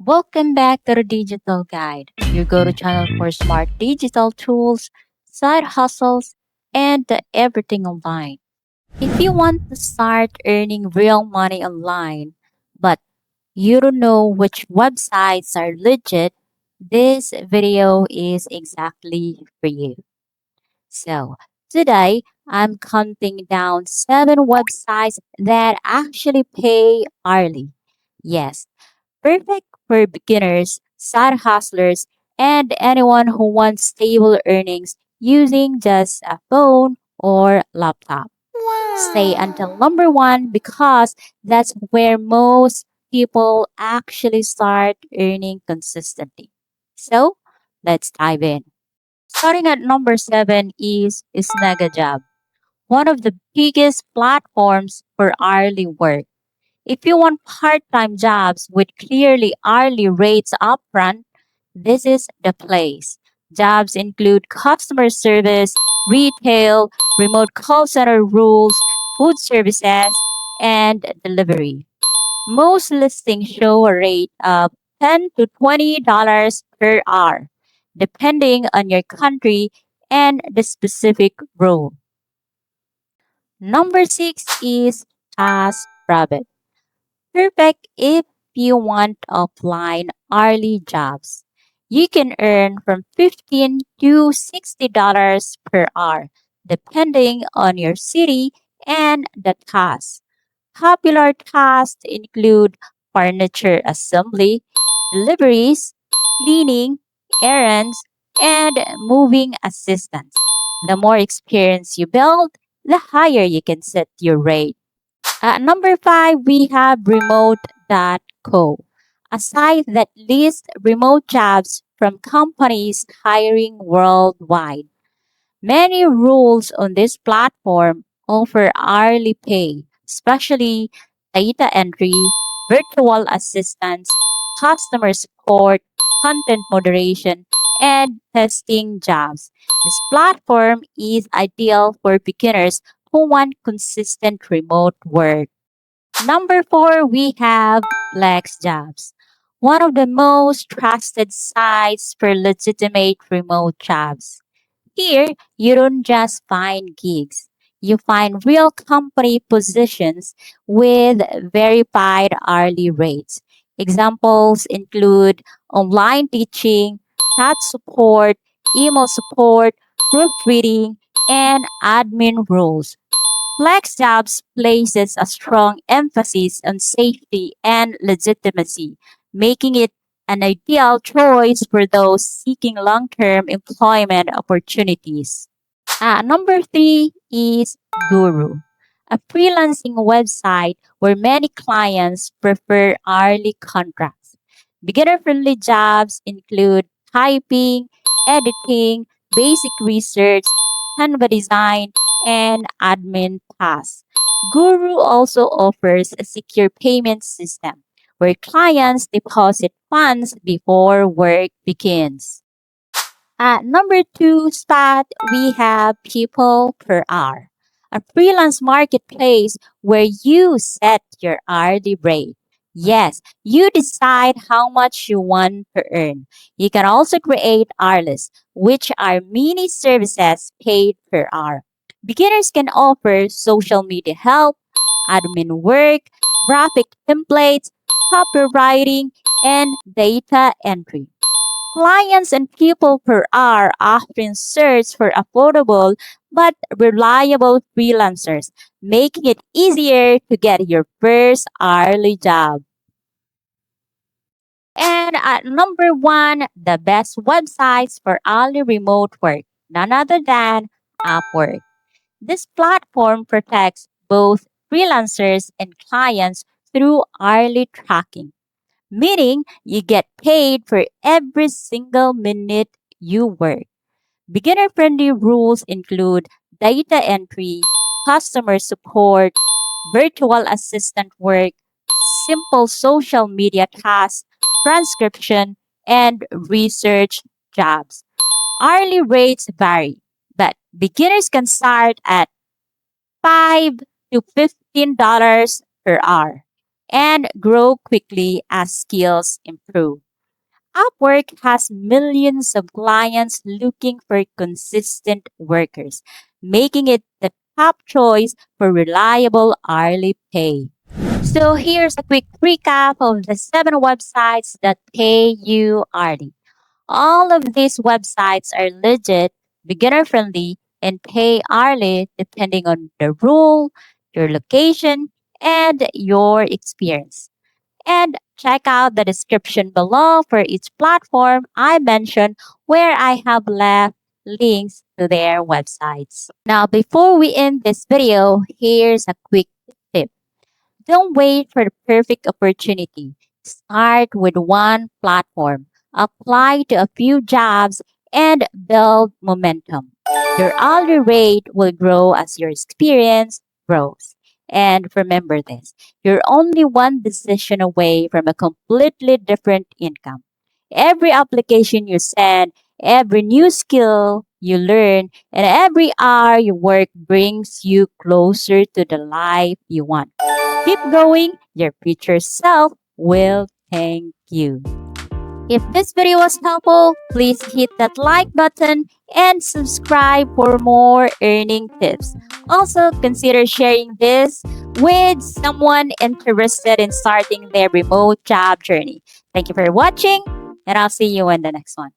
Welcome back to the Digital Guide, your go to channel for smart digital tools, side hustles, and everything online. If you want to start earning real money online, but you don't know which websites are legit, this video is exactly for you. So, today I'm counting down 7 websites that actually pay hourly. Yes, perfect for beginners, side hustlers, and anyone who wants stable earnings using just a phone or laptop. Stay until number one because that's where most people actually start earning consistently. So, let's dive in. Starting at number 7 is Snagajob, one of the biggest platforms for hourly work. If you want part time jobs with clearly hourly rates upfront, this is the place. Jobs include customer service, retail, remote call center rules, food services, and delivery. Most listings show a rate of $10 to $20 per hour, depending on your country and the specific role. Number 6 is TaskRabbit. Perfect if you want offline hourly jobs. You can earn from $15 to $60 per hour, depending on your city and the task. Popular tasks include furniture assembly, deliveries, cleaning, errands, and moving assistance. The more experience you build, the higher you can set your rate. At number 5, we have remote.co, a site that lists remote jobs from companies hiring worldwide. Many roles on this platform offer hourly pay, especially data entry, virtual assistance, customer support, content moderation, and testing jobs. This platform is ideal for beginners who want consistent remote work. Number 4, we have FlexJobs, one of the most trusted sites for legitimate remote jobs. Here, you don't just find gigs. You find real company positions with verified hourly rates. Examples include online teaching, chat support, email support, proofreading, and admin roles. FlexJobs places a strong emphasis on safety and legitimacy, making it an ideal choice for those seeking long term employment opportunities. Number 3 is Guru, a freelancing website where many clients prefer hourly contracts. Beginner friendly jobs include typing, editing, basic research, Canva design, and admin tasks. Guru also offers a secure payment system where clients deposit funds before work begins. At number 2 spot, we have People Per Hour, a freelance marketplace where you set your hourly rate. Yes, you decide how much you want to earn. You can also create hourlies, which are mini services paid per hour. Beginners can offer social media help, admin work, graphic templates, copywriting, and data entry. Clients and people per hour often search for affordable but reliable freelancers, making it easier to get your first hourly job. And at number 1, the best websites for hourly remote work, none other than Upwork. This platform protects both freelancers and clients through hourly tracking, meaning you get paid for every single minute you work. Beginner friendly rules include data entry, customer support, virtual assistant work, simple social media tasks, transcription, and research jobs. Hourly rates vary, but beginners can start at $5 to $15 per hour. and grow quickly as skills improve. Upwork has millions of clients looking for consistent workers, making it the top choice for reliable hourly pay. So here's a quick recap of the 7 websites that pay you hourly. All of these websites are legit, beginner friendly, and pay hourly depending on the rule, your location, and your experience. And check out the description below for each platform I mentioned where I have left links to their websites. Now, before we end this video, here's a quick tip. Don't wait for the perfect opportunity. Start with one platform, apply to a few jobs, and build momentum. Your hourly rate will grow as your experience grows. And remember this, you're only one decision away from a completely different income. Every application you send, every new skill you learn, and every hour you work brings you closer to the life you want. Keep going, your future self will thank you. If this video was helpful, please hit that like button and subscribe for more earning tips. Also, consider sharing this with someone interested in starting their remote job journey. Thank you for watching, and I'll see you in the next one.